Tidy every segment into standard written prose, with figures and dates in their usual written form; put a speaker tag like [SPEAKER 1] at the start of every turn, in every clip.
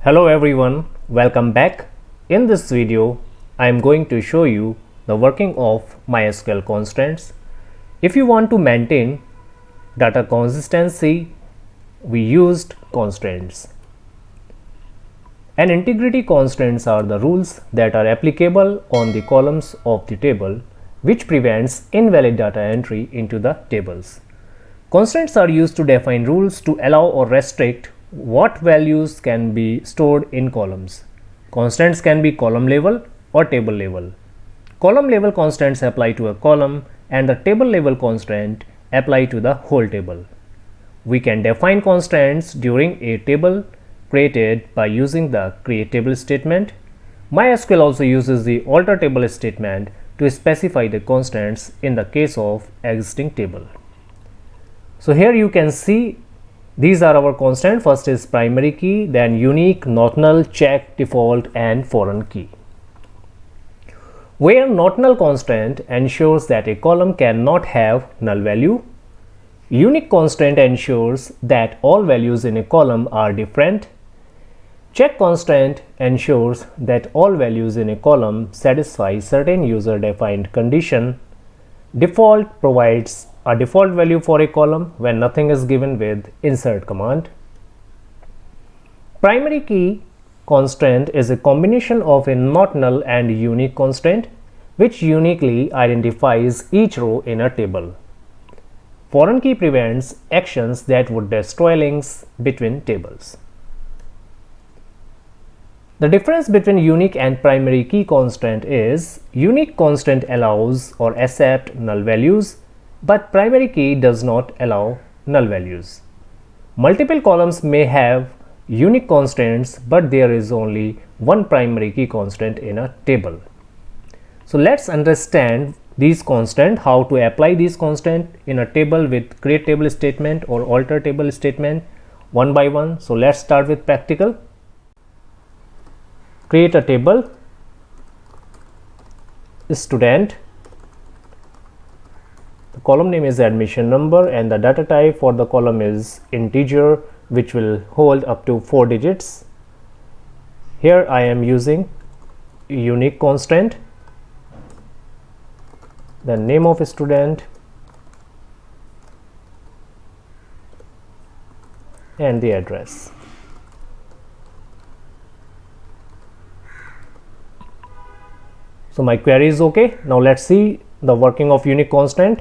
[SPEAKER 1] Hello everyone, welcome back. In this video, I am going to show you the working of MySQL constants. If you want to maintain data consistency, we used constants. And integrity constants are the rules that are applicable on the columns of the table, which prevents invalid data entry into the tables. Constants are used to define rules to allow or restrict what values can be stored in columns. Constants can be column level or table level. Column level constants apply to a column and the table level constant apply to the whole table. We can define constants during a table created by using the create table statement. MySQL also uses the alter table statement to specify the constants in the case of existing table. So here you can see these are our constants. First is primary key, then unique, not null, check, default and foreign key. Where not null constant ensures that a column cannot have null value. Unique constant ensures that all values in a column are different. Check constant ensures that all values in a column satisfy certain user defined condition. Default provides a default value for a column when nothing is given with insert command. Primary key constant is a combination of a not null and unique constant which uniquely identifies each row in a table. Foreign key prevents actions that would destroy links between tables. The difference between unique and primary key constant is unique constant allows or accepts null values, but primary key does not allow null values. Multiple columns may have unique constants, but there is only one primary key constant in a table. So let's understand these constants, how to apply these constants in a table with create table statement or alter table statement one by one. So let's start with practical. Create a table, student. The column name is admission number and the data type for the column is integer, which will hold up to 4 digits. Here I am using unique constant, the name of a student and the address. So my query is okay. Now let's see the working of unique constant.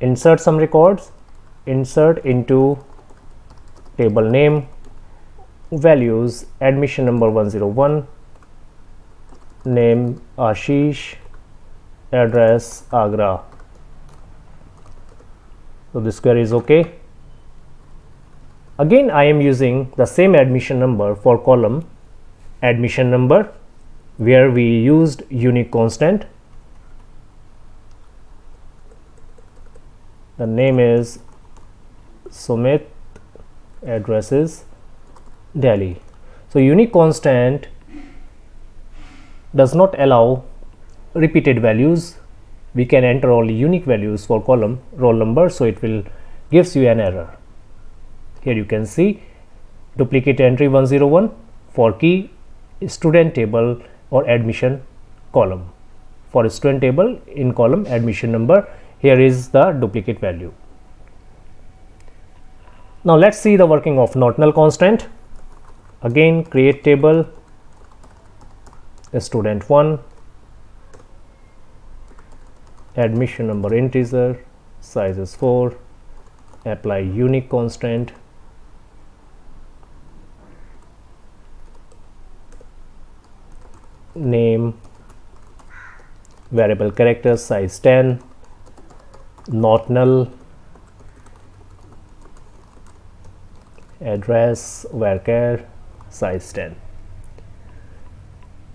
[SPEAKER 1] Insert some records, insert into table name, values, admission number 101, name Ashish, address Agra. So this query is okay. Again I am using the same admission number for column admission number where we used unique constant. The name is Sumit, address is Delhi. So unique constant does not allow repeated values. We can enter only unique values for column roll number, so it will gives you an error. Here you can see duplicate entry 101 for key student table or admission column. For student table in column admission number, here is the duplicate value. Now let's see the working of not null constant. Again create table, student 1, admission number integer, size is 4, apply unique constant, name variable character size 10, not null, address varchar size 10.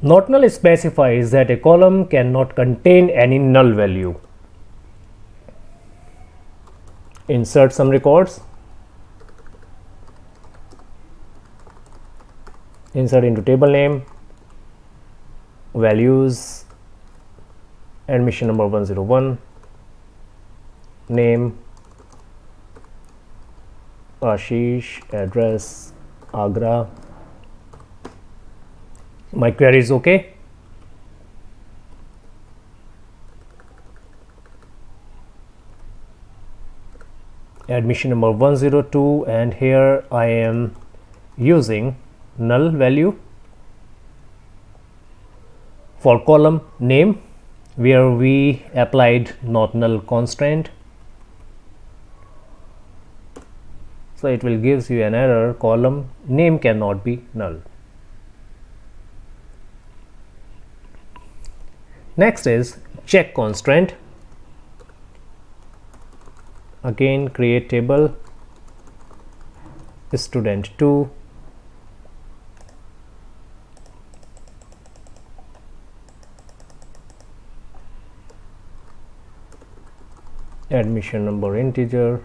[SPEAKER 1] Not null specifies that a column cannot contain any null value. Insert some records, insert into table name, values, admission number 101, name Ashish, address Agra, My query is okay. Admission number 102, and here I am using null value for column name, where we applied not null constraint. So it will gives you an error, column name cannot be null. Next is check constraint. Again, create table student2, admission number integer,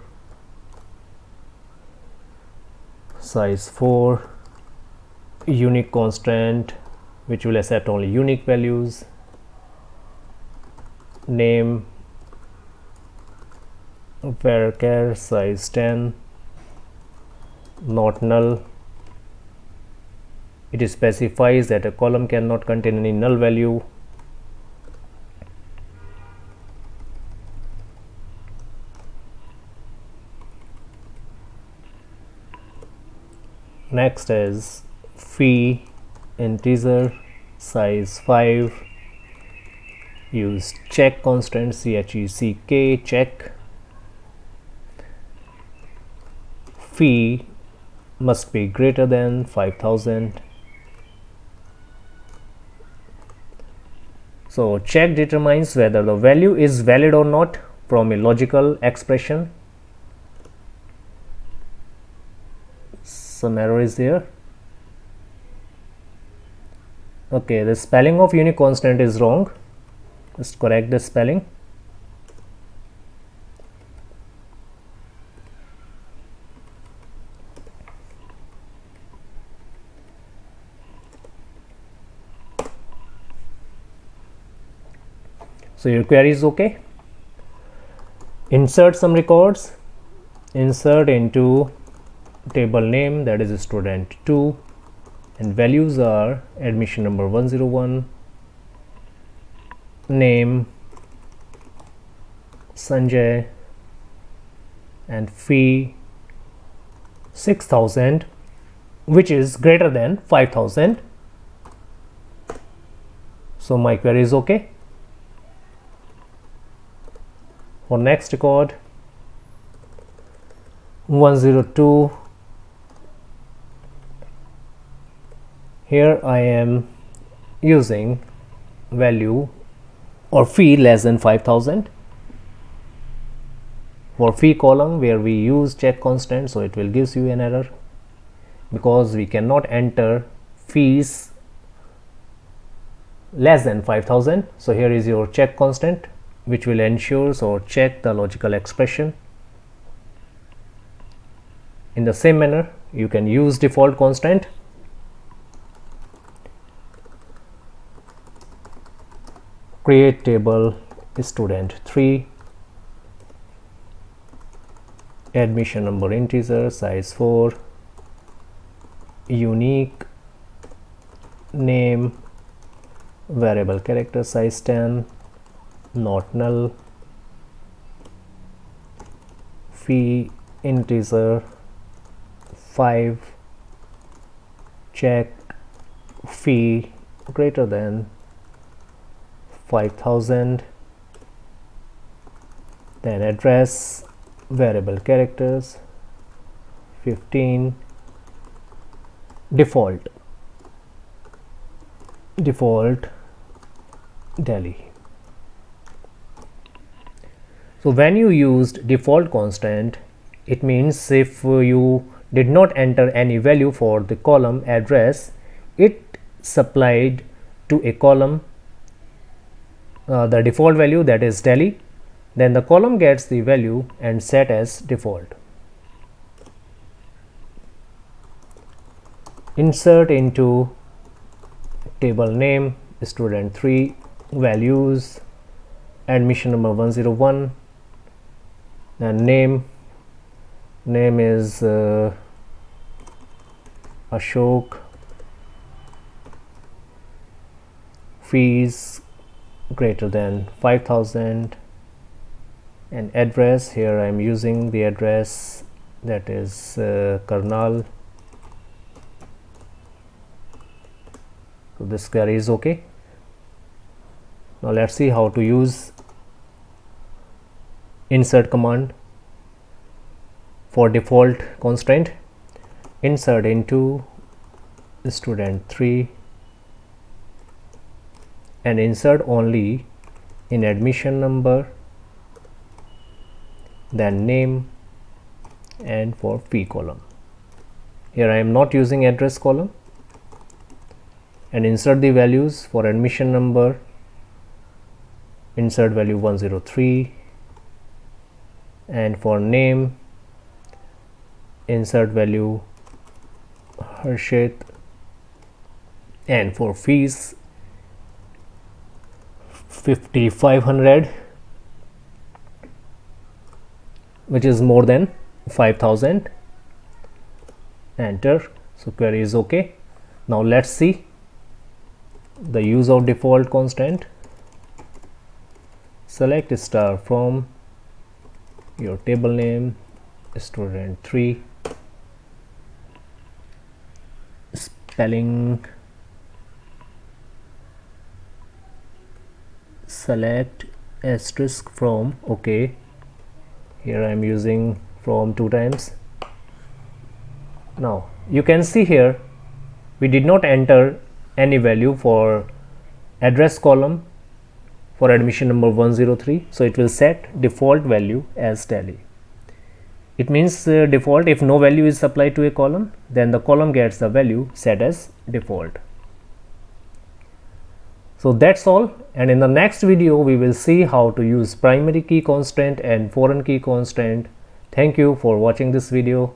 [SPEAKER 1] size 4, unique constraint which will accept only unique values, name varchar size 10, not null. It specifies that a column cannot contain any null value. Next is fee integer size 5, use check constant check, check fee must be greater than 5000. So check determines whether the value is valid or not from a logical expression. Some error is there. Okay, the spelling of unique constant is wrong. Just correct the spelling. So your query is okay. Insert some records. Insert into table name, that is student2, and values are admission number 101, name Sanjay, and fee 6000, which is greater than 5000. So my query is okay. For next record 102, here I am using value or fee less than 5000 for fee column, where we use check constant, so it will gives you an error because we cannot enter fees less than 5000. So here is your check constant which will ensure or check the logical expression. In the same manner, you can use default constant. Create table student3, admission number integer size 4, unique, name variable character size 10, not null, fee integer 5, check fee greater than 5000, then address variable characters 15, default Delhi. So when you used default constant, it means if you did not enter any value for the column address, it supplied to a column the default value, that is Delhi, then the column gets the value and set as default. Insert into table name student3, values admission number 101, and name is Ashok, fees greater than 5000, and address, here I am using the address that is Karnal. So this query is okay. Now let's see how to use insert command. For default constraint, insert into student 3 and insert only in admission number, then name, and for fee column. Here I am not using address column, and insert the values. For admission number, insert value 103, and for name, insert value Harshit, and for fees 5500, which is more than 5000. Enter. So query is okay. Now let's see the use of default constant. Select star from your table name student 3, spelling, select asterisk from. Okay, here I am using from 2 times. Now you can see here we did not enter any value for address column for admission number 103, so it will set default value as tally. It means default, if no value is supplied to a column, then the column gets the value set as default. So that's all, and in the next video we will see how to use primary key constraint and foreign key constraint. Thank you for watching this video.